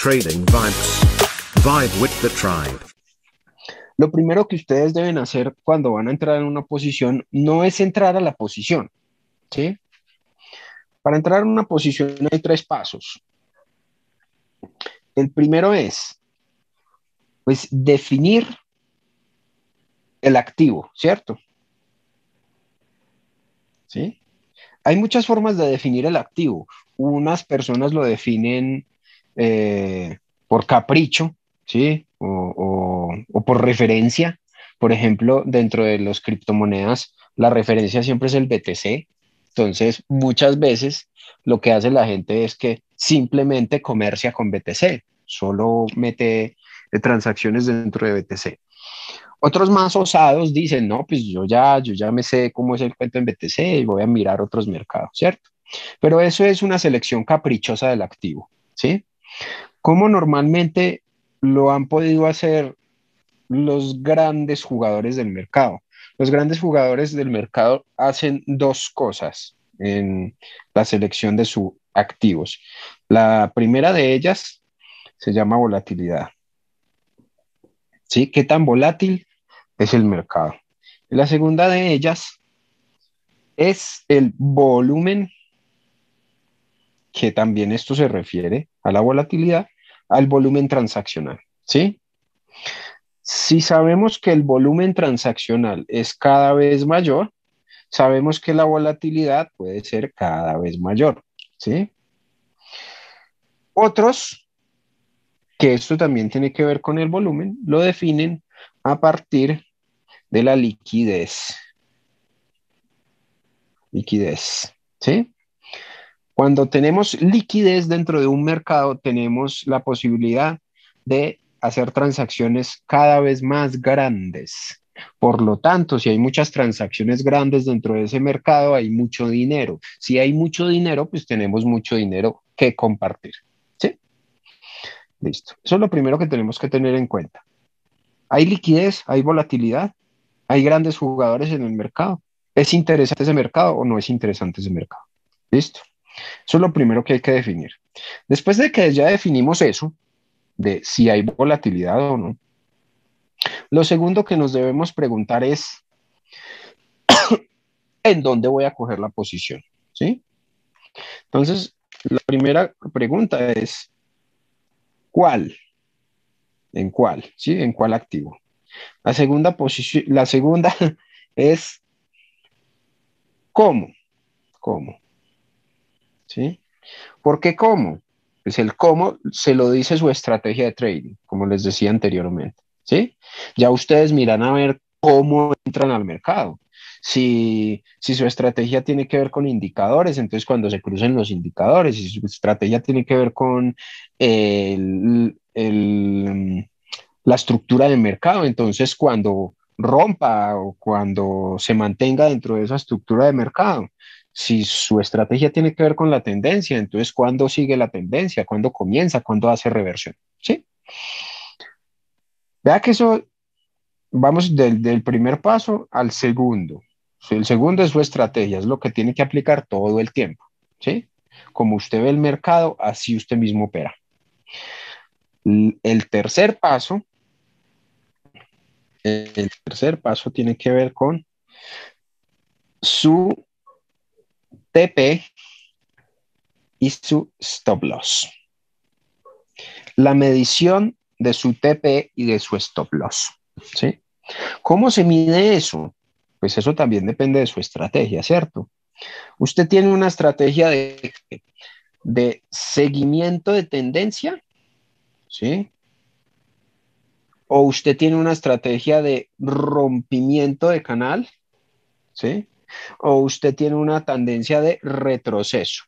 Trading Vibes. Vibe with the tribe. Lo primero que ustedes deben hacer cuando van a entrar en una posición no es entrar a la posición, ¿sí? Para entrar en una posición hay tres pasos. El primero es, pues, definir el activo, ¿cierto? ¿Sí? Hay muchas formas de definir el activo. Unas personas lo definen por capricho, ¿sí? O por referencia. Por ejemplo, dentro de los criptomonedas, la referencia siempre es el BTC. Entonces, muchas veces lo que hace la gente es que simplemente comercia con BTC, solo mete transacciones dentro de BTC. Otros más osados dicen, no, pues yo ya me sé cómo es el cuento en BTC y voy a mirar otros mercados, ¿cierto? Pero eso es una selección caprichosa del activo, ¿sí? ¿Cómo normalmente lo han podido hacer los grandes jugadores del mercado? Los grandes jugadores del mercado hacen dos cosas en la selección de sus activos. La primera de ellas se llama volatilidad, ¿sí? ¿Qué tan volátil es el mercado? La segunda de ellas es el volumen, que también esto se refiere a la volatilidad, al volumen transaccional, ¿sí? Si sabemos que el volumen transaccional es cada vez mayor, sabemos que la volatilidad puede ser cada vez mayor, ¿sí? Otros, que esto también tiene que ver con el volumen, lo definen a partir de la liquidez, ¿sí? Cuando tenemos liquidez dentro de un mercado, tenemos la posibilidad de hacer transacciones cada vez más grandes. Por lo tanto, si hay muchas transacciones grandes dentro de ese mercado, hay mucho dinero. Si hay mucho dinero, pues tenemos mucho dinero que compartir. ¿Sí? Listo. Eso es lo primero que tenemos que tener en cuenta. Hay liquidez, hay volatilidad, hay grandes jugadores en el mercado. ¿Es interesante ese mercado o no es interesante ese mercado? ¿Listo? Eso es lo primero que hay que definir. Después de que ya definimos eso, de si hay volatilidad o no, lo segundo que nos debemos preguntar es ¿en dónde voy a coger la posición? ¿Sí? Entonces, la primera pregunta es ¿cuál? ¿En cuál? ¿Sí? ¿En cuál activo? La segunda posición, la segunda es ¿cómo? ¿Cómo? ¿Sí? ¿Por qué cómo? Pues el cómo se lo dice su estrategia de trading, como les decía anteriormente, ¿sí? Ya ustedes miran a ver cómo entran al mercado. Si su estrategia tiene que ver con indicadores, entonces cuando se crucen los indicadores, si su estrategia tiene que ver con la estructura del mercado, entonces cuando rompa o cuando se mantenga dentro de esa estructura de mercado. Si su estrategia tiene que ver con la tendencia, entonces ¿cuándo sigue la tendencia? ¿Cuándo comienza? ¿Cuándo hace reversión? ¿Sí? Vea que eso, vamos del primer paso al segundo. El segundo es su estrategia, es lo que tiene que aplicar todo el tiempo. ¿Sí? Como usted ve el mercado, así usted mismo opera. El tercer paso, el tercer paso tiene que ver con su TP y su stop loss. La medición de su TP y de su stop loss. ¿Sí? ¿Cómo se mide eso? Pues eso también depende de su estrategia, ¿cierto? Usted tiene una estrategia de seguimiento de tendencia, ¿sí? O usted tiene una estrategia de rompimiento de canal, ¿sí? O usted tiene una tendencia de retroceso.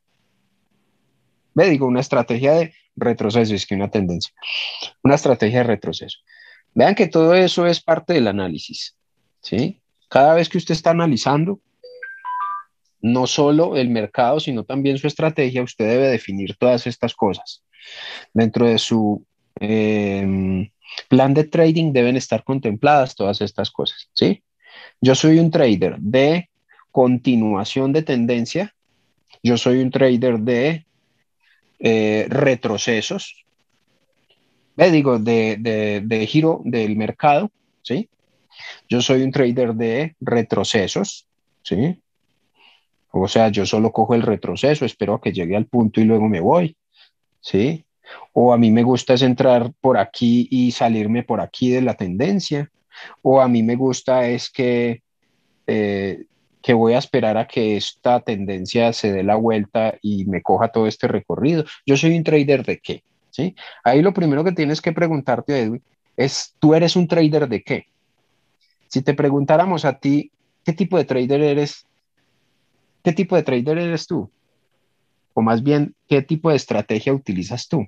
Me digo, una estrategia de retroceso, es que una tendencia, una estrategia de retroceso. Vean que todo eso es parte del análisis, ¿sí? Cada vez que usted está analizando, no solo el mercado, sino también su estrategia, usted debe definir todas estas cosas. Dentro de su plan de trading deben estar contempladas todas estas cosas, ¿sí? Yo soy un trader de continuación de tendencia, yo soy un trader de retrocesos, digo, de giro del mercado, ¿sí? Yo soy un trader de retrocesos, ¿sí? O sea, yo solo cojo el retroceso, espero a que llegue al punto y luego me voy, ¿sí? O a mí me gusta es entrar por aquí y salirme por aquí de la tendencia. O a mí me gusta es eh, que voy a esperar a que esta tendencia se dé la vuelta y me coja todo este recorrido. Yo soy un trader de qué, ¿sí? Ahí lo primero que tienes que preguntarte, Edwin, es, ¿tú eres un trader de qué? Si te preguntáramos a ti, ¿qué tipo de trader eres? ¿Qué tipo de trader eres tú? O más bien, ¿qué tipo de estrategia utilizas tú?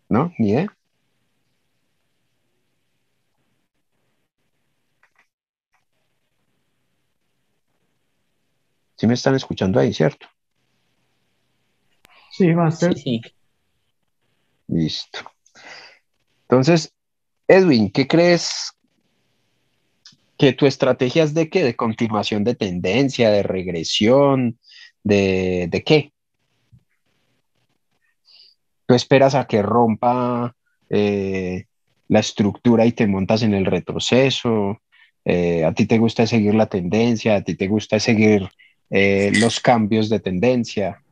¿No? Ni idea. ¿Sí me están escuchando ahí, cierto? Sí, Sí, Master. sí. Listo. Entonces, Edwin, ¿qué crees que tu estrategia es de qué? ¿De continuación de tendencia, de regresión, de qué? ¿Tú esperas a que rompa eh, la estructura y te montas en el retroceso? ¿A ti te gusta seguir la tendencia? ¿A ti te gusta seguir los cambios de tendencia?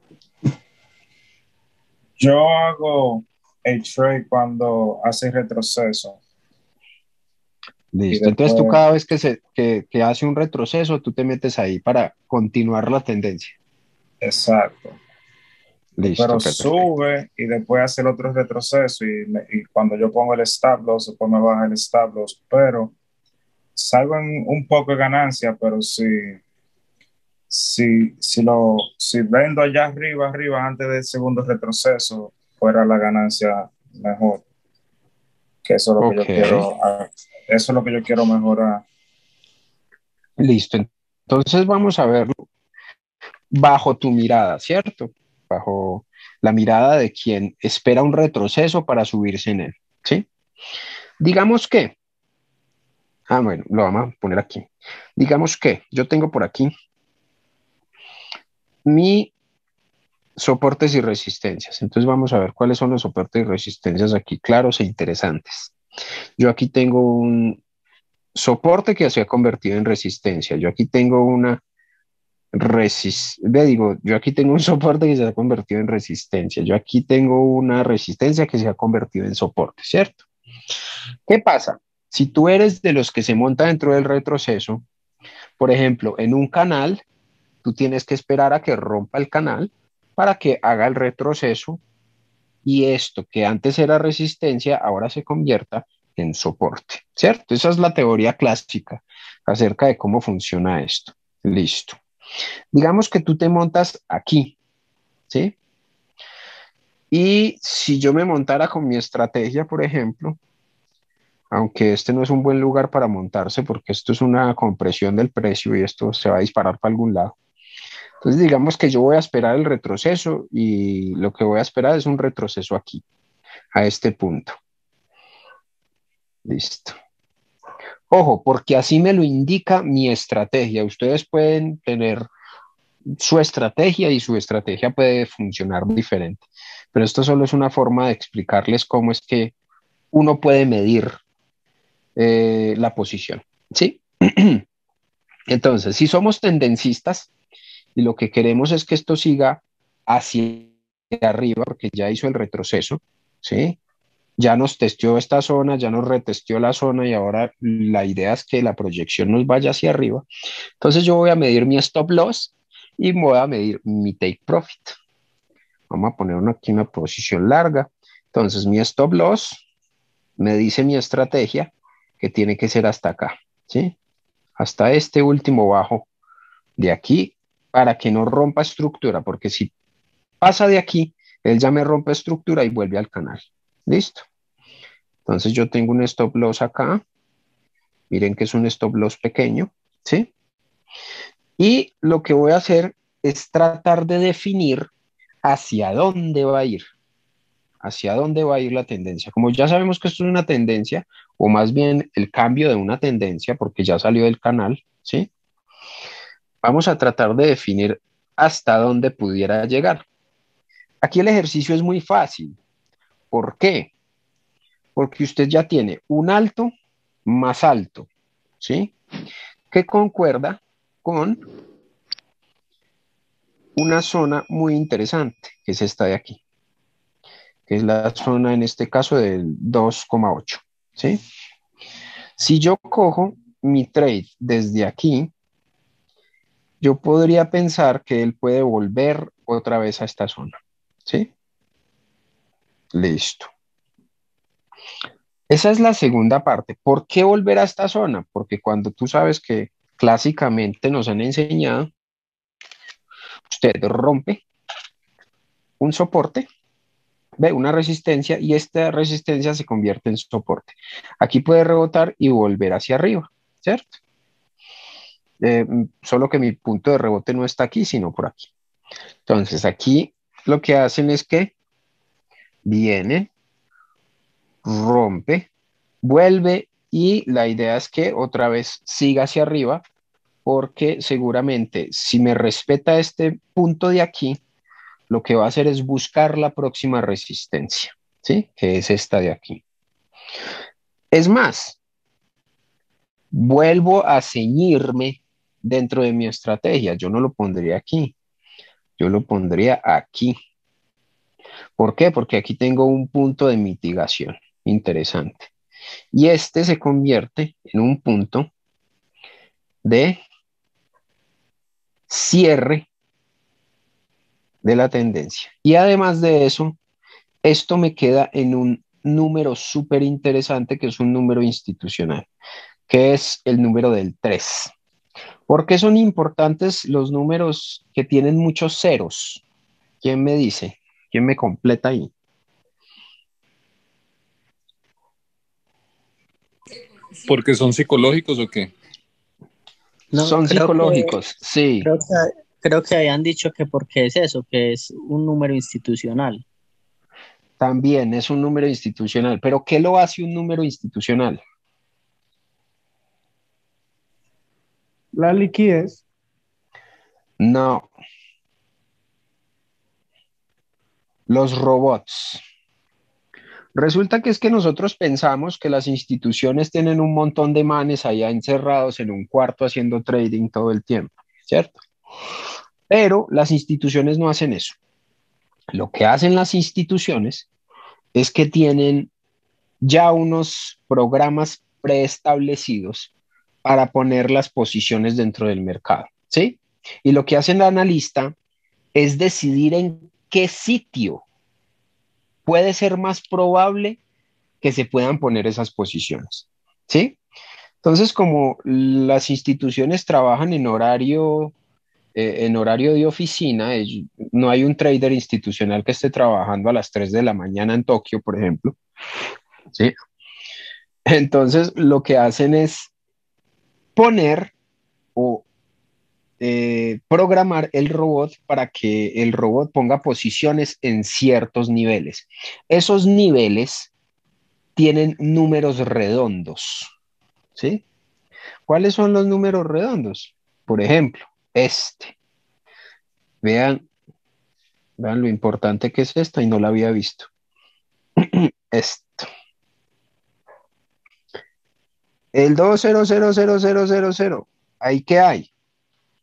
Yo hago el trade cuando hace retroceso y Listo. Entonces tú después, cada vez que hace un retroceso, tú te metes ahí para continuar la tendencia. exacto. Pero Listo, perfecto. sube y después hace el otro retroceso y cuando yo pongo el stop loss, después me baja el stop loss, pero salgo en un poco de ganancia, pero si vendo allá arriba, antes del segundo retroceso, fuera la ganancia mejor, que eso es lo que Ok, yo quiero, eso es lo que yo quiero mejorar. listo. Entonces vamos a verlo bajo tu mirada, ¿cierto? Bajo la mirada de quien espera un retroceso para subirse en él, ¿sí? Digamos que, bueno, lo vamos a poner aquí. Digamos que yo tengo por aquí mi soportes y resistencias. Entonces vamos a ver cuáles son los soportes y resistencias aquí claros e interesantes. Yo aquí tengo un soporte que se ha convertido en resistencia. Yo aquí tengo una yo aquí tengo un soporte que se ha convertido en resistencia. Yo aquí tengo una resistencia que se ha convertido en soporte, ¿cierto? ¿Qué pasa? Si tú eres de los que se monta dentro del retroceso, por ejemplo, en un canal, tú tienes que esperar a que rompa el canal para que haga el retroceso y esto que antes era resistencia ahora se convierta en soporte, ¿cierto? Esa es la teoría clásica acerca de cómo funciona esto. Listo. Digamos que tú te montas aquí, ¿sí? Y si yo me montara con mi estrategia, por ejemplo, aunque este no es un buen lugar para montarse porque esto es una compresión del precio y esto se va a disparar para algún lado. Entonces digamos que yo voy a esperar el retroceso y lo que voy a esperar es un retroceso aquí, a este punto. Listo. Ojo, porque así me lo indica mi estrategia. Ustedes pueden tener su estrategia y su estrategia puede funcionar diferente. Pero esto solo es una forma de explicarles cómo es que uno puede medir la posición. ¿Sí? Entonces, si somos tendencistas y lo que queremos es que esto siga hacia arriba, porque ya hizo el retroceso, ¿sí? Ya nos testeó esta zona, ya nos retesteó la zona y ahora la idea es que la proyección nos vaya hacia arriba. Entonces yo voy a medir mi stop loss y voy a medir mi take profit. Vamos a poner aquí una posición larga. Entonces mi stop loss me dice mi estrategia que tiene que ser hasta acá, ¿sí? Hasta este último bajo de aquí para que no rompa estructura, porque si pasa de aquí, él ya me rompe estructura y vuelve al canal. ¿Listo? Entonces yo tengo un stop loss acá. Miren que es un stop loss pequeño, ¿sí? Y lo que voy a hacer es tratar de definir hacia dónde va a ir, hacia dónde va a ir la tendencia. Como ya sabemos que esto es una tendencia, o más bien el cambio de una tendencia, porque ya salió del canal, ¿sí? Vamos a tratar de definir hasta donde pudiera llegar. Aquí el ejercicio es muy fácil. ¿Por qué? Porque usted ya tiene un alto más alto, ¿sí? Que concuerda con una zona muy interesante, que es esta de aquí, que es la zona en este caso del 2,8, ¿sí? Si yo cojo mi trade desde aquí, yo podría pensar que él puede volver otra vez a esta zona, ¿sí? Listo. Esa es la segunda parte. ¿Por qué volver a esta zona? Porque cuando tú sabes que clásicamente nos han enseñado, usted rompe un soporte, ve una resistencia y esta resistencia se convierte en soporte. Aquí puede rebotar y volver hacia arriba, ¿cierto? Solo que mi punto de rebote no está aquí, sino por aquí. Entonces aquí lo que hacen es que viene, rompe, vuelve y la idea es que otra vez siga hacia arriba porque seguramente si me respeta este punto de aquí, lo que va a hacer es buscar la próxima resistencia, ¿sí? Que es esta de aquí. Es más, vuelvo a ceñirme dentro de mi estrategia. Yo no lo pondría aquí, yo lo pondría aquí. ¿Por qué? Porque aquí tengo un punto de mitigación interesante. Y este se convierte en un punto de cierre de la tendencia. Y además de eso, esto me queda en un número súper interesante que es un número institucional, que es el número del 3. ¿Por qué son importantes los números que tienen muchos ceros? ¿Quién me dice? ¿Quién me completa ahí? ¿Porque son psicológicos o qué? No, Son psicológicos, sí, creo creo que habían dicho que porque es eso, que es un número institucional. también es un número institucional, pero ¿qué lo hace un número institucional? La liquidez. No, los robots. Resulta que es que nosotros pensamos que las instituciones tienen un montón de manes allá encerrados en un cuarto haciendo trading todo el tiempo, ¿cierto? Pero las instituciones no hacen eso. Lo que hacen las instituciones es que tienen ya unos programas preestablecidos para poner las posiciones dentro del mercado, ¿sí? Y lo que hace el analista es decidir en qué sitio puede ser más probable que se puedan poner esas posiciones, ¿sí? Entonces, como las instituciones trabajan en horario de oficina, no hay un trader institucional que esté trabajando a las 3 de la mañana en Tokio, por ejemplo, ¿sí? Entonces, lo que hacen es poner o programar el robot para que el robot ponga posiciones en ciertos niveles. Esos niveles tienen números redondos, ¿sí? ¿Cuáles son los números redondos? Por ejemplo, este. Vean, vean lo importante que es esta y no la había visto. Esto. El 200000. ¿Ahí qué hay?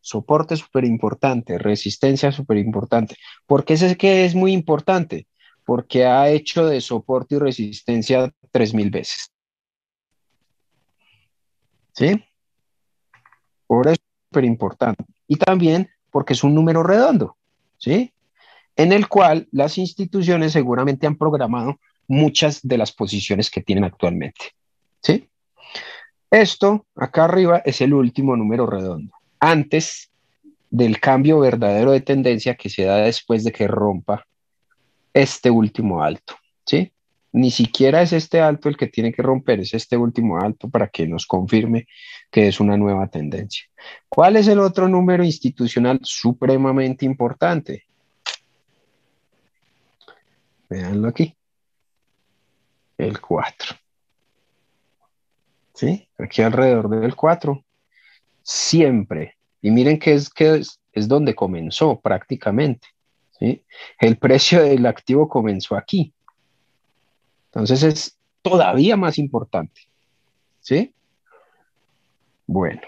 Soporte súper importante, resistencia súper importante. ¿Por qué es que es muy importante? Porque ha hecho de soporte y resistencia 3000 veces. ¿Sí? Por eso es súper importante. Y también porque es un número redondo. ¿Sí? En el cual las instituciones seguramente han programado muchas de las posiciones que tienen actualmente. ¿Sí? Esto acá arriba es el último número redondo. Antes del cambio verdadero de tendencia que se da después de que rompa este último alto, ¿sí? Ni siquiera es este alto el que tiene que romper, es este último alto para que nos confirme que es una nueva tendencia. ¿Cuál es el otro número institucional supremamente importante? Véanlo aquí, el 4, ¿sí? Aquí alrededor del 4, siempre. Y miren que es donde comenzó prácticamente, ¿sí? El precio del activo comenzó aquí. Entonces es todavía más importante, ¿sí? Bueno,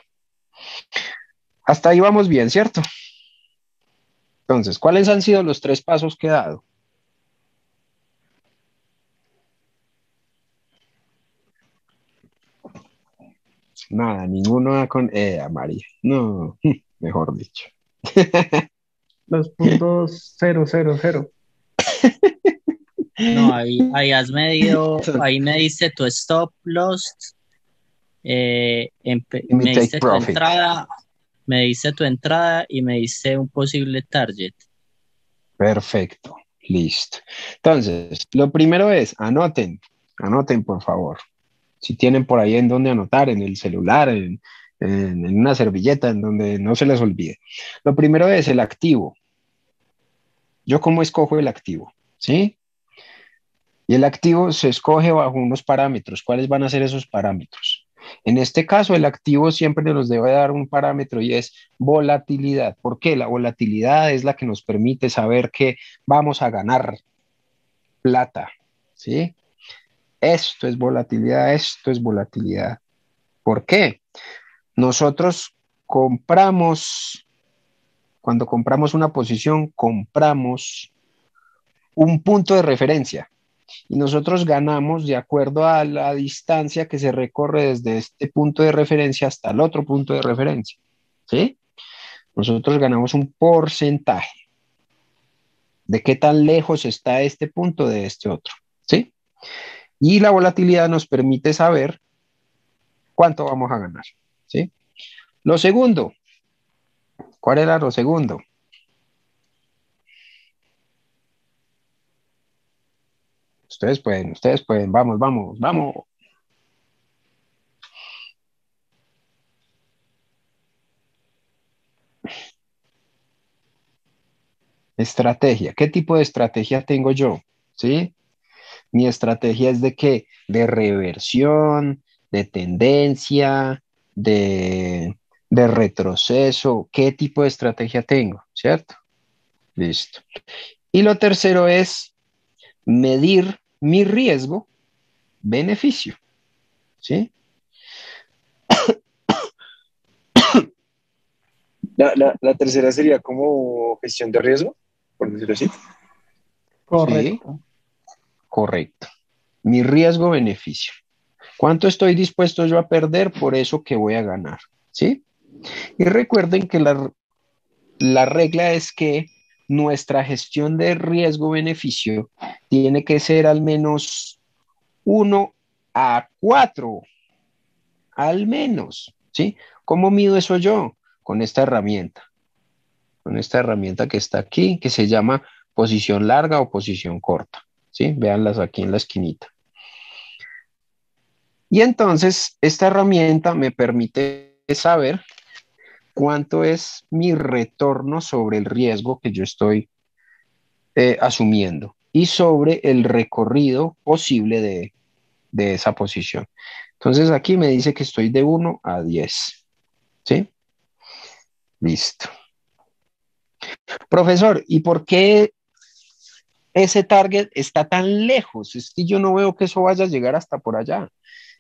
hasta ahí vamos bien, ¿cierto? Entonces, ¿cuáles han sido los 3 pasos que he dado? Nada, ninguno da con María. No, mejor dicho. Los puntos 000. No, ahí has medido, ahí me diste tu stop loss, Y mi me take diste profit. me diste tu entrada y me diste un posible target. Perfecto, listo. Entonces, lo primero es, anoten por favor. Si tienen por ahí en donde anotar, en el celular, en una servilleta, en donde no se les olvide. Lo primero es el activo. ¿Yo cómo escojo el activo? ¿Sí? Y el activo se escoge bajo unos parámetros. ¿Cuáles van a ser esos parámetros? En este caso, el activo siempre nos debe dar un parámetro y es volatilidad. ¿Por qué? La volatilidad es la que nos permite saber que vamos a ganar plata, ¿sí? Esto es volatilidad, esto es volatilidad. ¿Por qué? Nosotros compramos, cuando compramos una posición, compramos un punto de referencia. Y nosotros ganamos de acuerdo a la distancia que se recorre desde este punto de referencia hasta el otro punto de referencia, ¿sí? Nosotros ganamos un porcentaje de qué tan lejos está este punto de este otro, ¿sí? Y la volatilidad nos permite saber cuánto vamos a ganar, ¿sí? Lo segundo, ¿cuál era lo segundo? Ustedes pueden, vamos, vamos, vamos. Estrategia. ¿Qué tipo de estrategia tengo yo? ¿Sí? Mi estrategia es de qué? De reversión, de tendencia, de retroceso. ¿Qué tipo de estrategia tengo? ¿Cierto? Listo. Y lo tercero es medir mi riesgo, beneficio. ¿Sí? La tercera sería como gestión de riesgo, por decirlo así. Sí, Correcto. correcto. Mi riesgo-beneficio. ¿Cuánto estoy dispuesto yo a perder por eso que voy a ganar? ¿Sí? Y recuerden que la regla es que nuestra gestión de riesgo-beneficio tiene que ser al menos 1 a 4, al menos, ¿sí? ¿Cómo mido eso yo? Con esta herramienta que está aquí, que se llama posición larga o posición corta, ¿sí? Véanlas aquí en la esquinita. Y entonces, esta herramienta me permite saber cuánto es mi retorno sobre el riesgo que yo estoy asumiendo y sobre el recorrido posible de esa posición. Entonces aquí me dice que estoy de 1 a 10. ¿Sí? Listo. Profesor, ¿y por qué ese target está tan lejos? Es que yo no veo que eso vaya a llegar hasta por allá.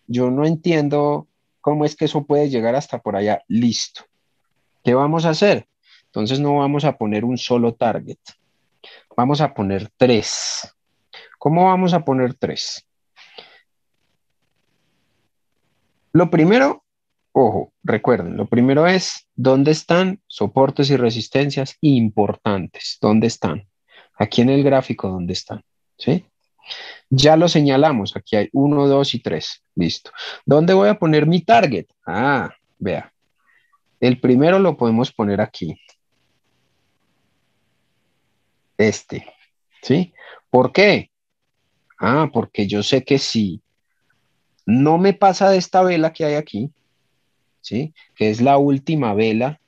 Yo no entiendo cómo es que eso puede llegar hasta por allá. Listo. ¿Qué vamos a hacer? Entonces no vamos a poner un solo target. Vamos a poner 3. ¿Cómo vamos a poner 3? Lo primero, ojo, recuerden, lo primero es dónde están soportes y resistencias importantes. ¿Dónde están? Aquí en el gráfico, ¿dónde están? ¿Sí? Ya lo señalamos. Aquí hay 1, 2 y 3. Listo. ¿Dónde voy a poner mi target? Ah, vea. El primero lo podemos poner aquí. Este. ¿Sí? ¿Por qué? Ah, porque yo sé que si no me pasa de esta vela que hay aquí, ¿sí? Que es la última vela,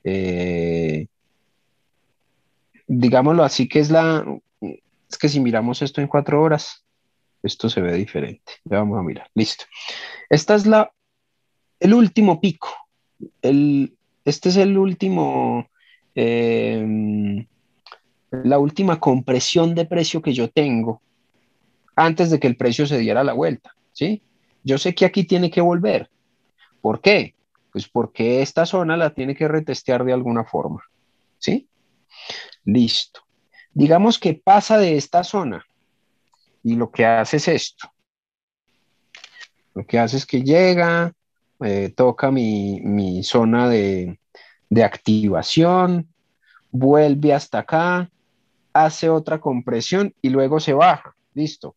eh, digámoslo así, es que si miramos esto en 4 horas, esto se ve diferente. Ya vamos a mirar, listo. Esta es el último pico, este es el último, eh, la última compresión de precio que yo tengo antes de que el precio se diera la vuelta, ¿sí? Yo sé que aquí tiene que volver. ¿Por qué? Pues porque esta zona la tiene que retestear de alguna forma, ¿sí? Listo. Digamos que pasa de esta zona y lo que hace es esto. Lo que hace es que llega, toca mi zona de activación, vuelve hasta acá, hace otra compresión y luego se baja. Listo.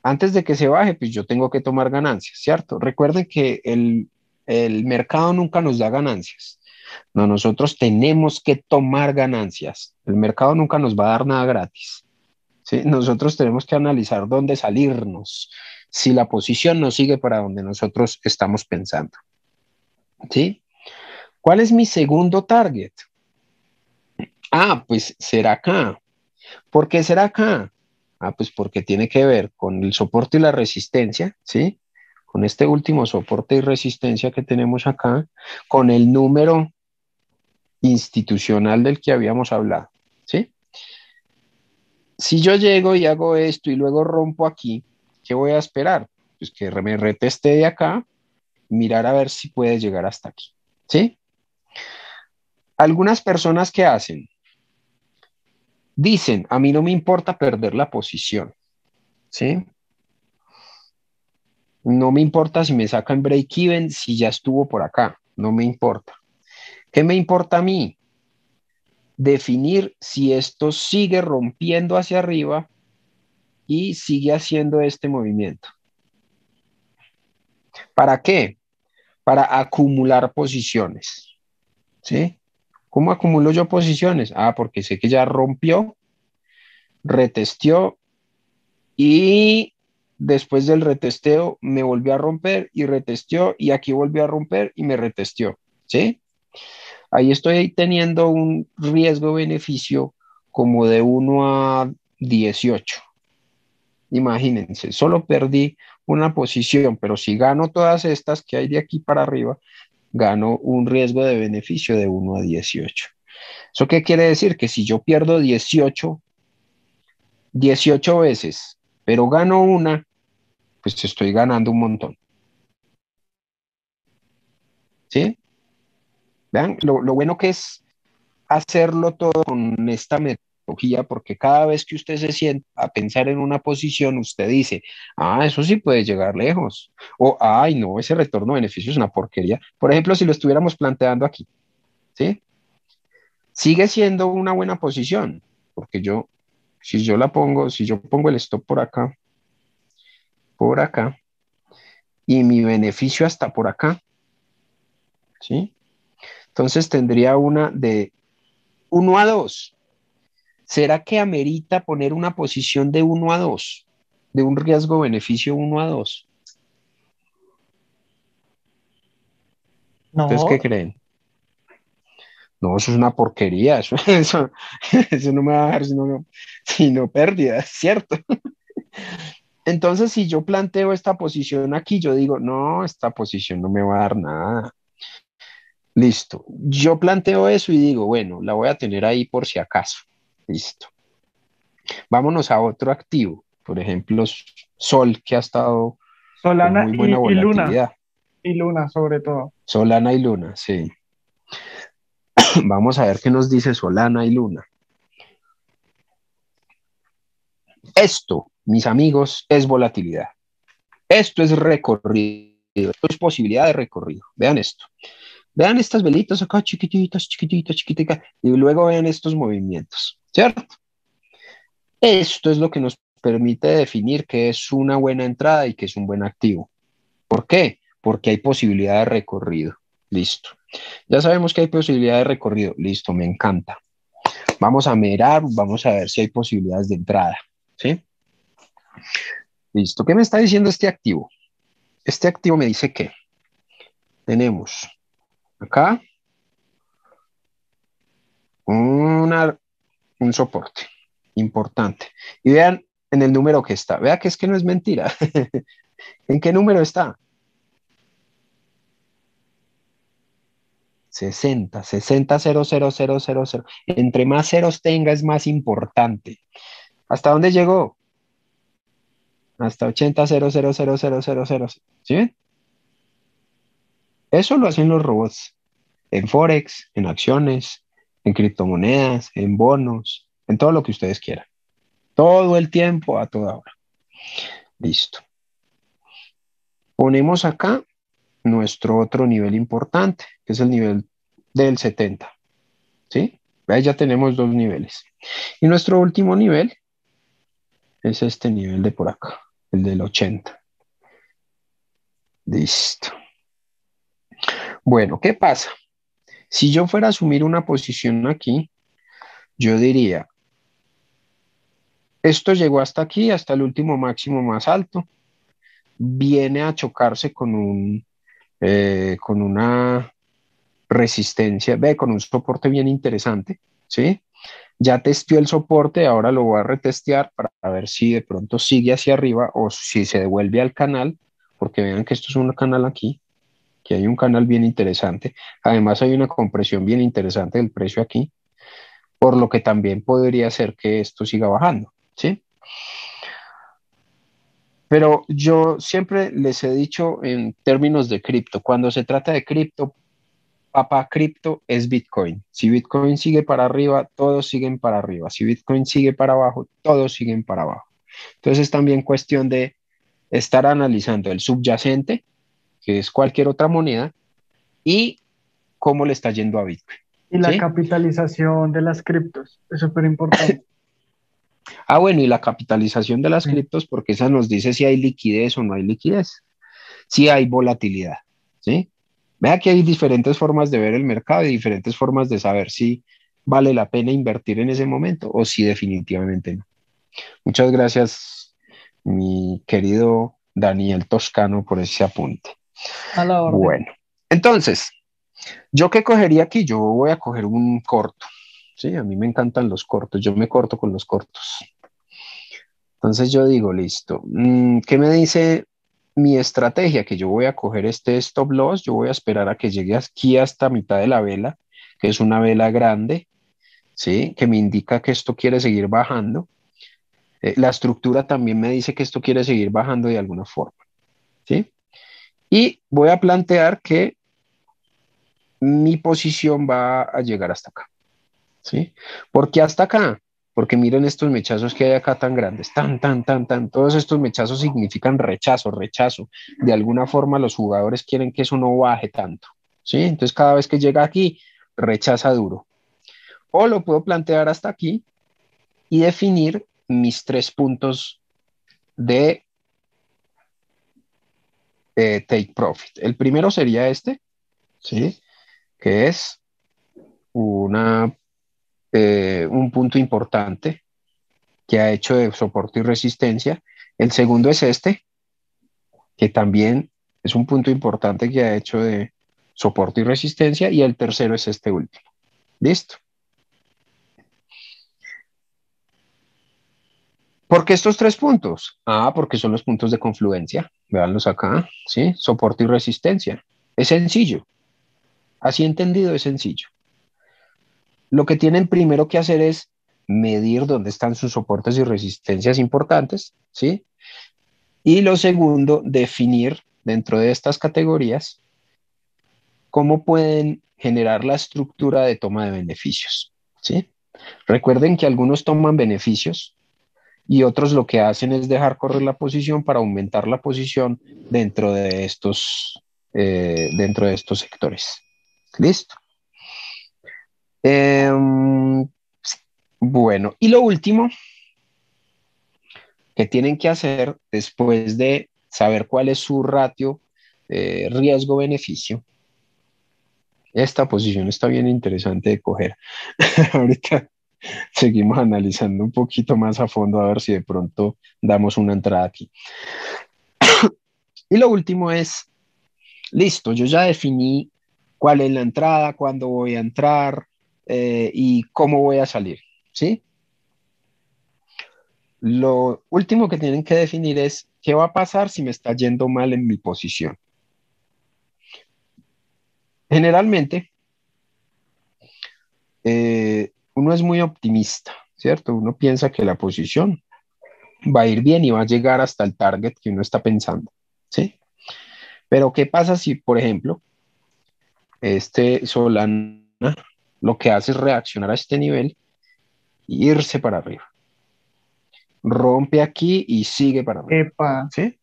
Antes de que se baje, pues yo tengo que tomar ganancias, ¿cierto? Recuerden que el mercado nunca nos da ganancias. No, nosotros tenemos que tomar ganancias. El mercado nunca nos va a dar nada gratis. ¿Sí? Nosotros tenemos que analizar dónde salirnos, si la posición no sigue para donde nosotros estamos pensando. ¿Sí? ¿Cuál es mi segundo target? Ah, pues será acá. ¿Por qué será acá? Ah, pues porque tiene que ver con el soporte y la resistencia, ¿sí? Con este último soporte y resistencia que tenemos acá, con el número institucional del que habíamos hablado, ¿sí? Si yo llego y hago esto y luego rompo aquí, ¿qué voy a esperar? Pues que me reteste de acá, mirar a ver si puede llegar hasta aquí, ¿sí? Algunas personas que hacen, dicen, a mí no me importa perder la posición, ¿sí? No me importa si me sacan break-even, si ya estuvo por acá, no me importa. ¿Qué me importa a mí? Definir si esto sigue rompiendo hacia arriba y sigue haciendo este movimiento. ¿Para qué? Para acumular posiciones, ¿sí? ¿Cómo acumulo yo posiciones? Ah, porque sé que ya rompió, retesteó y después del retesteo me volvió a romper y retesteó y aquí volvió a romper y me retesteó, ¿sí? Ahí estoy teniendo un riesgo-beneficio como de 1 a 18. Imagínense, solo perdí una posición, pero si gano todas estas que hay de aquí para arriba, gano un riesgo de beneficio de 1 a 18. ¿Eso qué quiere decir? Que si yo pierdo 18 veces, pero gano una, pues estoy ganando un montón. ¿Sí? Vean, lo bueno que es hacerlo todo con esta metodología, porque cada vez que usted se sienta a pensar en una posición, usted dice, ah, eso sí puede llegar lejos, o, ay, no, ese retorno de beneficio es una porquería. Por ejemplo, si lo estuviéramos planteando aquí, ¿sí? Sigue siendo una buena posición, porque si yo pongo el stop por acá, y mi beneficio hasta por acá, ¿sí? Entonces tendría una de 1 a 2. ¿Será que amerita poner una posición de 1 a 2? De un riesgo-beneficio 1 a 2. ¿Ustedes qué No, creen? No, eso es una porquería. Eso no me va a dar sino pérdidas, ¿cierto? Entonces, si yo planteo esta posición aquí, yo digo, no, esta posición no me va a dar nada. Listo. Yo planteo eso y digo, bueno, la voy a tener ahí por si acaso. Listo. Vámonos a otro activo. Por ejemplo, Sol, que ha estado con Solana muy buena y Luna, volatilidad. y Luna sobre todo. Solana y Luna, sí. Vamos a ver qué nos dice Solana y Luna. Esto, mis amigos, es volatilidad. Esto es recorrido. Esto es posibilidad de recorrido. Vean esto. Vean estas velitas acá, chiquititas, chiquititas, chiquititas, y luego vean estos movimientos, ¿cierto? Esto es lo que nos permite definir qué es una buena entrada y qué es un buen activo. ¿Por qué? Porque hay posibilidad de recorrido. Listo. Ya sabemos que hay posibilidad de recorrido. Listo, me encanta. Vamos a mirar, vamos a ver si hay posibilidades de entrada. ¿Sí? Listo. ¿Qué me está diciendo este activo? Este activo me dice que tenemos acá una, un soporte importante. Y vean en el número que está. Vea que es que no es mentira. ¿En qué número está? 60, 0, 0, 0, 0, 0. Entre más ceros tenga es más importante. ¿Hasta dónde llegó? Hasta 80, 0, 0, 0, 0, 0, 0. ¿Sí ven? Eso lo hacen los robots en Forex, en acciones, en criptomonedas, en bonos, en todo lo que ustedes quieran. Todo el tiempo, a toda hora. Listo. Ponemos acá nuestro otro nivel importante, que es el nivel del 70. ¿Sí? Ahí ya tenemos dos niveles. Y nuestro último nivel es este nivel de por acá, el del 80. Listo. Bueno, ¿qué pasa? Si yo fuera a asumir una posición aquí, yo diría, esto llegó hasta aquí, hasta el último máximo más alto, viene a chocarse con una resistencia, ve, con un soporte bien interesante, ¿sí? Ya testeó el soporte, ahora lo voy a retestear para ver si de pronto sigue hacia arriba o si se devuelve al canal, porque vean que esto es un canal aquí, que hay un canal bien interesante. Además hay una compresión bien interesante del precio aquí, por lo que también podría ser que esto siga bajando, ¿sí? Pero yo siempre les he dicho en términos de cripto, cuando se trata de cripto, papá cripto es Bitcoin. Si Bitcoin sigue para arriba, todos siguen para arriba. Si Bitcoin sigue para abajo, todos siguen para abajo. Entonces es también cuestión de estar analizando el subyacente, que es cualquier otra moneda, y cómo le está yendo a Bitcoin. Y la ¿Sí? capitalización de las criptos es súper importante. Ah, bueno, y la capitalización de las Sí. criptos, porque esa nos dice si hay liquidez o no hay liquidez, si hay volatilidad, ¿sí? Vea que hay diferentes formas de ver el mercado y diferentes formas de saber si vale la pena invertir en ese momento o si definitivamente no. Muchas gracias, mi querido Daniel Toscano, por ese apunte. A la orden. Bueno, entonces, ¿yo qué cogería aquí? Yo voy a coger un corto. Sí, a mí me encantan los cortos, yo me corto con los cortos. Entonces yo digo, listo, ¿qué me dice mi estrategia? Que yo voy a coger este stop loss, yo voy a esperar a que llegue aquí hasta mitad de la vela, que es una vela grande, ¿sí? Que me indica que esto quiere seguir bajando. La estructura también me dice que esto quiere seguir bajando de alguna forma, ¿sí? Y voy a plantear que mi posición va a llegar hasta acá, ¿sí? ¿Por qué hasta acá? Porque miren estos mechazos que hay acá tan grandes, tan, tan, tan, tan. Todos estos mechazos significan rechazo, rechazo. De alguna forma los jugadores quieren que eso no baje tanto, ¿sí? Entonces cada vez que llega aquí, rechaza duro. O lo puedo plantear hasta aquí y definir mis 3 puntos de take profit. El primero sería este, ¿sí? Que es una, un punto importante que ha hecho de soporte y resistencia. El segundo es este, que también es un punto importante que ha hecho de soporte y resistencia. Y el tercero es este último. Listo. ¿Por qué estos 3 puntos? Ah, porque son los puntos de confluencia. Veanlos acá, ¿sí? Soporte y resistencia. Es sencillo. Así entendido es sencillo. Lo que tienen primero que hacer es medir dónde están sus soportes y resistencias importantes, ¿sí? Y lo segundo, definir dentro de estas categorías cómo pueden generar la estructura de toma de beneficios, ¿sí? Recuerden que algunos toman beneficios y otros lo que hacen es dejar correr la posición para aumentar la posición dentro de estos sectores. ¿Listo? Bueno, y lo último que tienen que hacer después de saber cuál es su ratio riesgo-beneficio. Esta posición está bien interesante de coger. Ahorita seguimos analizando un poquito más a fondo a ver si de pronto damos una entrada aquí. Y lo último es, listo, yo ya definí cuál es la entrada, cuándo voy a entrar y cómo voy a salir, ¿sí? Lo último que tienen que definir es qué va a pasar si me está yendo mal en mi posición. Generalmente, uno es muy optimista, ¿cierto? Uno piensa que la posición va a ir bien y va a llegar hasta el target que uno está pensando, ¿sí? Pero ¿qué pasa si, por ejemplo, este Solana lo que hace es reaccionar a este nivel e irse para arriba? Rompe aquí y sigue para arriba, Epa, ¿sí?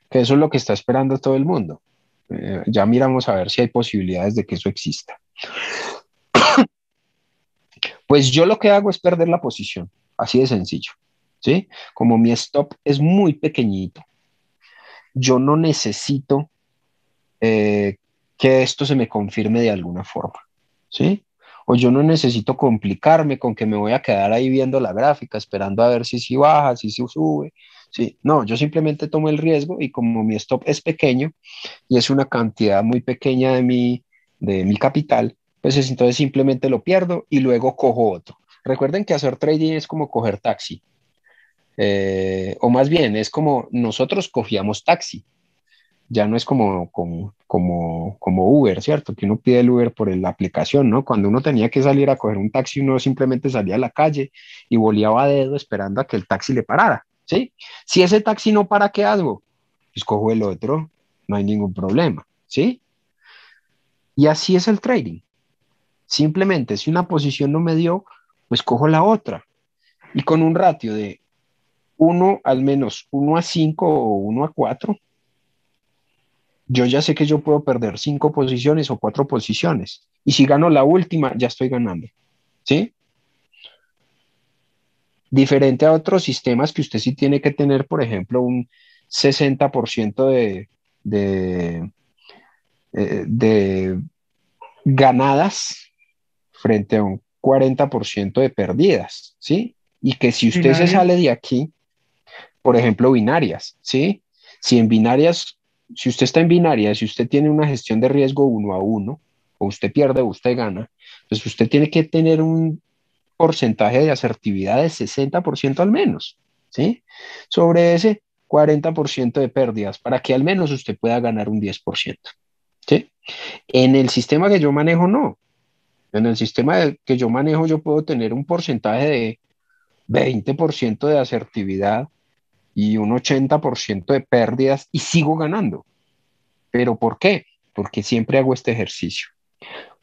Que eso es lo que está esperando todo el mundo. Ya miramos a ver si hay posibilidades de que eso exista. Pues yo lo que hago es perder la posición, así de sencillo, ¿sí? Como mi stop es muy pequeñito, yo no necesito eh, que esto se me confirme de alguna forma, ¿sí? O yo no necesito complicarme con que me voy a quedar ahí viendo la gráfica, esperando a ver si baja, si sube, ¿sí? No, yo simplemente tomo el riesgo y como mi stop es pequeño y es una cantidad muy pequeña de mi capital, pues entonces simplemente lo pierdo y luego cojo otro. Recuerden que hacer trading es como coger taxi, o más bien es como nosotros cogíamos taxi, ya no es como Uber, ¿cierto? Que uno pide el Uber por la aplicación, ¿no? Cuando uno tenía que salir a coger un taxi, uno simplemente salía a la calle y boleaba a dedo esperando a que el taxi le parara, ¿sí? Si ese taxi no para, ¿qué hago? Pues cojo el otro, no hay ningún problema, ¿sí? Y así es el trading. Simplemente, si una posición no me dio, pues cojo la otra. Y con un ratio de uno al menos 1 a 5 o 1 a 4, yo ya sé que yo puedo perder 5 posiciones o 4 posiciones. Y si gano la última, ya estoy ganando. ¿Sí? Diferente a otros sistemas que usted sí tiene que tener, por ejemplo, un 60% de, de ganadas frente a un 40% de perdidas. ¿Sí? Y que si usted se sale binarias. de aquí, por ejemplo, binarias, ¿sí? Si en binarias, si usted está en binarias, si usted tiene una gestión de riesgo 1 a 1, o usted pierde o usted gana, pues usted tiene que tener un porcentaje de asertividad de 60% al menos, ¿sí? Sobre ese 40% de pérdidas, para que al menos usted pueda ganar un 10%, ¿sí? En el sistema que yo manejo, no. En el sistema que yo manejo, yo puedo tener un porcentaje de 20% de asertividad y un 80% de pérdidas y sigo ganando. ¿Pero por qué? Porque siempre hago este ejercicio.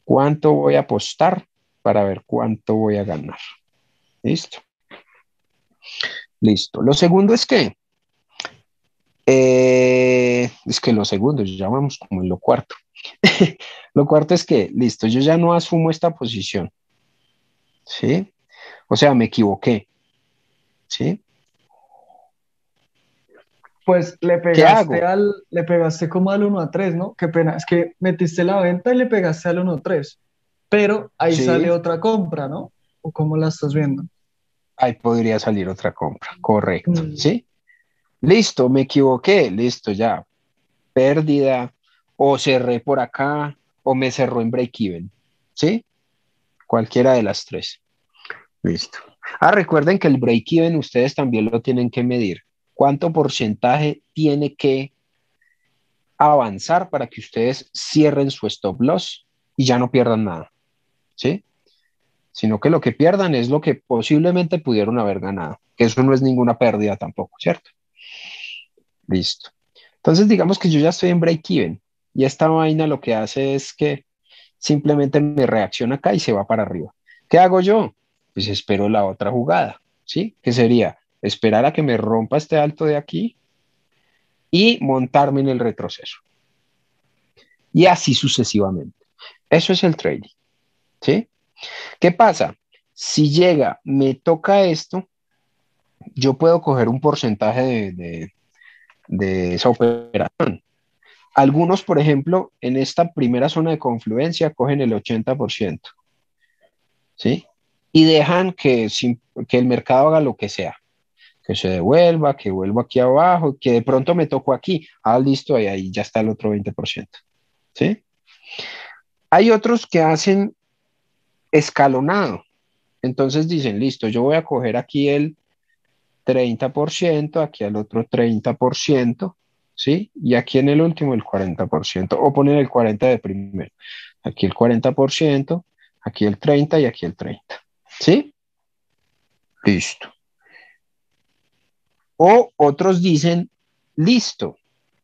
¿Cuánto voy a apostar para ver cuánto voy a ganar? ¿Listo? Listo. Lo segundo es que lo segundo, ya vamos como en lo cuarto. Lo cuarto es que, listo, yo ya no asumo esta posición, ¿sí? O sea, me equivoqué, ¿sí? Pues ¿Qué hago? le pegaste como al 1 a 3, ¿no? Qué pena, es que metiste la venta y le pegaste al 1 a 3, pero ahí sale Sí, otra compra, ¿no? ¿O cómo la estás viendo? ahí podría salir otra compra, correcto, Mm, ¿sí? Listo, me equivoqué, listo, ya. Pérdida, o cerré por acá, o me cerró en break-even, ¿sí? Cualquiera de las tres. Listo. Ah, recuerden que el break-even ustedes también lo tienen que medir. ¿Cuánto porcentaje tiene que avanzar para que ustedes cierren su stop loss y ya no pierdan nada? ¿Sí? Sino que lo que pierdan es lo que posiblemente pudieron haber ganado, que eso no es ninguna pérdida tampoco, ¿cierto? Listo. Entonces, digamos que yo ya estoy en break-even y esta vaina lo que hace es que simplemente me reacciona acá y se va para arriba. ¿Qué hago yo? Pues espero la otra jugada, ¿sí? Que sería esperar a que me rompa este alto de aquí y montarme en el retroceso. Y así sucesivamente. Eso es el trading, ¿sí? ¿Qué pasa? Si llega, me toca esto, yo puedo coger un porcentaje de esa operación. Algunos, por ejemplo, en esta primera zona de confluencia cogen el 80%, ¿sí? Y dejan que el mercado haga lo que sea, que se devuelva, que vuelva aquí abajo, que de pronto me tocó aquí. Ah, listo, y ahí ya está el otro 20%, ¿sí? Hay otros que hacen escalonado. Entonces dicen, listo, yo voy a coger aquí el 30%, aquí al otro 30%, ¿sí? Y aquí en el último el 40%, o poner el 40% de primero. Aquí el 40%, aquí el 30 y aquí el 30. ¿Sí? Listo. O otros dicen, listo,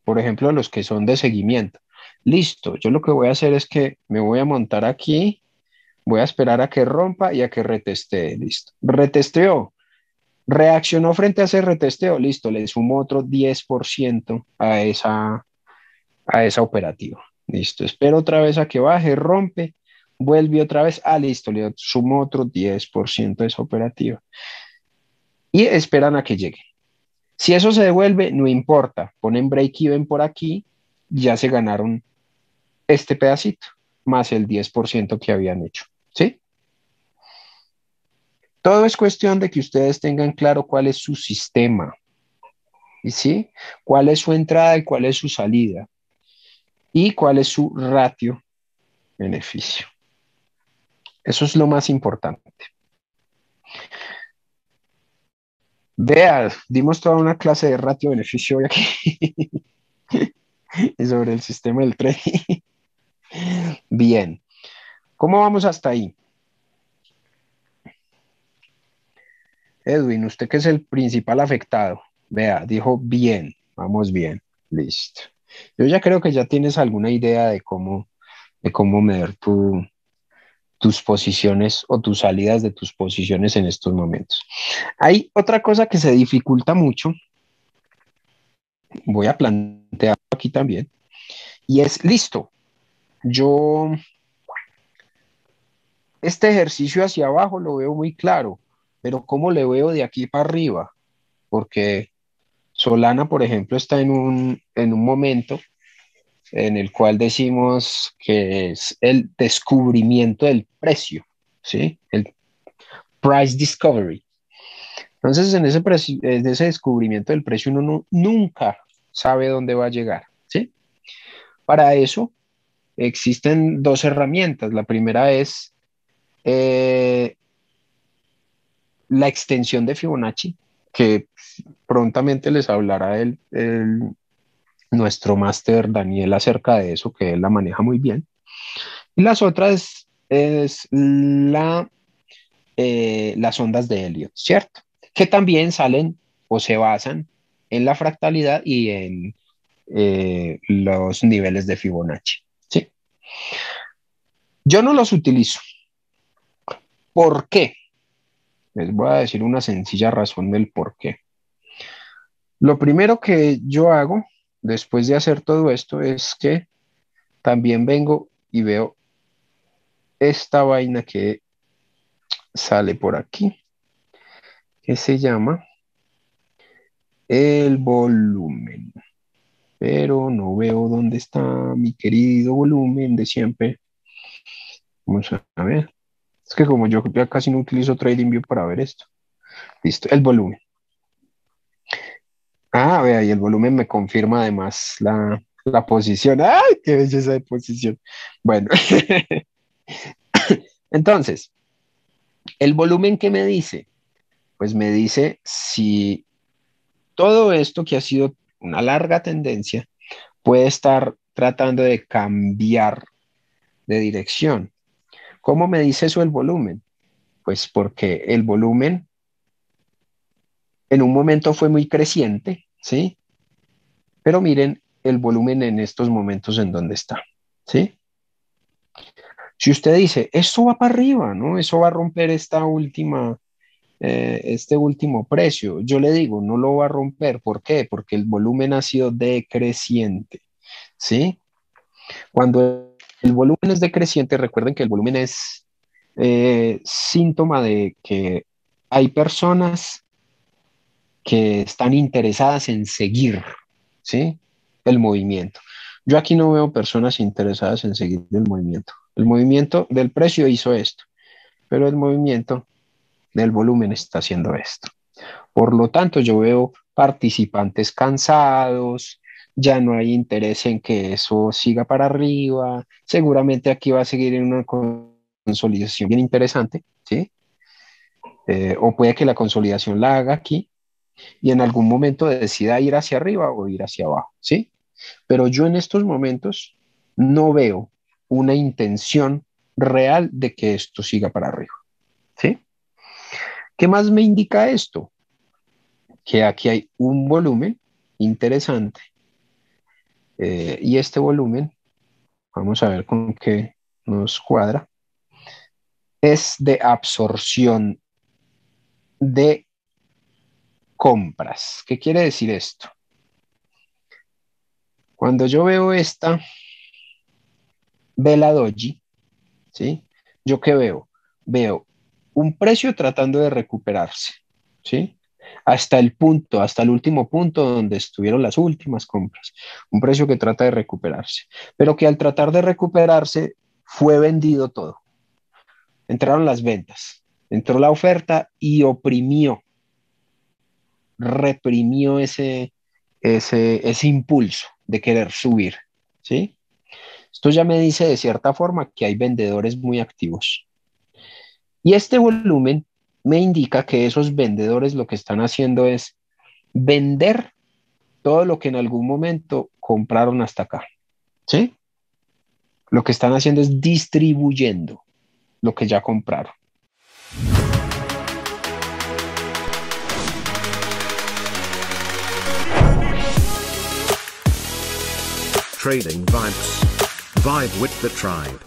por ejemplo, los que son de seguimiento. Listo, yo lo que voy a hacer es que me voy a montar aquí, voy a esperar a que rompa y a que retestee. Listo. Retesteó. Reaccionó frente a ese retesteo. Listo, le sumo otro 10% a esa operativa. Listo, espero otra vez a que baje, rompe, vuelve otra vez. Ah, listo, le sumo otro 10% de esa operativa. Y esperan a que llegue. Si eso se devuelve, no importa, ponen break-even por aquí, ya se ganaron este pedacito, más el 10% que habían hecho, ¿sí? Todo es cuestión de que ustedes tengan claro cuál es su sistema, ¿sí? Cuál es su entrada y cuál es su salida, y cuál es su ratio beneficio. Eso es lo más importante. Vea, dimos toda una clase de ratio beneficio hoy aquí y sobre el sistema del trading. Bien, ¿cómo vamos hasta ahí? Edwin, usted que es el principal afectado, vea, dijo bien, vamos bien, listo. Yo ya creo que ya tienes alguna idea de cómo medir tus posiciones o tus salidas de tus posiciones en estos momentos. Hay otra cosa que se dificulta mucho, voy a plantear aquí también, y es, listo, yo este ejercicio hacia abajo lo veo muy claro, pero ¿cómo le veo de aquí para arriba? Porque Solana, por ejemplo, está en un momento en el cual decimos que es el descubrimiento del precio, ¿sí? El price discovery. Entonces, en ese descubrimiento del precio uno nunca sabe dónde va a llegar, ¿sí? Para eso existen dos herramientas. La primera es eh, la extensión de Fibonacci, que prontamente les hablará nuestro máster Daniel acerca de eso, que él la maneja muy bien. Y las otras es las ondas de Elliot, ¿cierto? Que también salen o se basan en la fractalidad y en los niveles de Fibonacci, ¿sí? Yo no los utilizo. ¿Por qué? Les voy a decir una sencilla razón del por qué. Lo primero que yo hago después de hacer todo esto es que también vengo y veo esta vaina que sale por aquí, que se llama el volumen. Pero no veo dónde está mi querido volumen de siempre. Vamos a ver. Es que como yo ya casi no utilizo TradingView para ver esto. Listo, el volumen. Ah, vea, y el volumen me confirma además la posición. ¡Ay, qué belleza de posición! Bueno, entonces, ¿el volumen qué me dice? Pues me dice si todo esto que ha sido una larga tendencia puede estar tratando de cambiar de dirección. ¿Cómo me dice eso el volumen? Pues porque el volumen en un momento fue muy creciente, ¿sí? Pero miren el volumen en estos momentos en donde está, ¿sí? Si usted dice, esto va para arriba, ¿no? Eso va a romper este último precio. Yo le digo, no lo va a romper. ¿Por qué? Porque el volumen ha sido decreciente, ¿sí? Cuando el volumen es decreciente, recuerden que el volumen es síntoma de que hay personas que están interesadas en seguir, ¿sí? El movimiento. Yo aquí no veo personas interesadas en seguir el movimiento. El movimiento del precio hizo esto, pero el movimiento del volumen está haciendo esto. Por lo tanto, yo veo participantes cansados, ya no hay interés en que eso siga para arriba, seguramente aquí va a seguir en una consolidación bien interesante, ¿sí? O puede que la consolidación la haga aquí y en algún momento decida ir hacia arriba o ir hacia abajo, ¿sí? Pero yo en estos momentos no veo una intención real de que esto siga para arriba. ¿Sí? ¿Qué más me indica esto? Que aquí hay un volumen interesante y este volumen, vamos a ver con qué nos cuadra, es de absorción de compras. ¿Qué quiere decir esto? Cuando yo veo esta vela doji, ¿sí? ¿Yo qué veo? Veo un precio tratando de recuperarse, ¿sí? Hasta el punto, hasta el último punto donde estuvieron las últimas compras. Un precio que trata de recuperarse, pero que al tratar de recuperarse fue vendido todo. Entraron las ventas, entró la oferta y oprimió, reprimió ese impulso de querer subir, ¿sí? Esto ya me dice de cierta forma que hay vendedores muy activos. Y este volumen me indica que esos vendedores lo que están haciendo es vender todo lo que en algún momento compraron hasta acá, ¿sí? Lo que están haciendo es distribuyendo lo que ya compraron. Trading Vibes. Vibe with the tribe.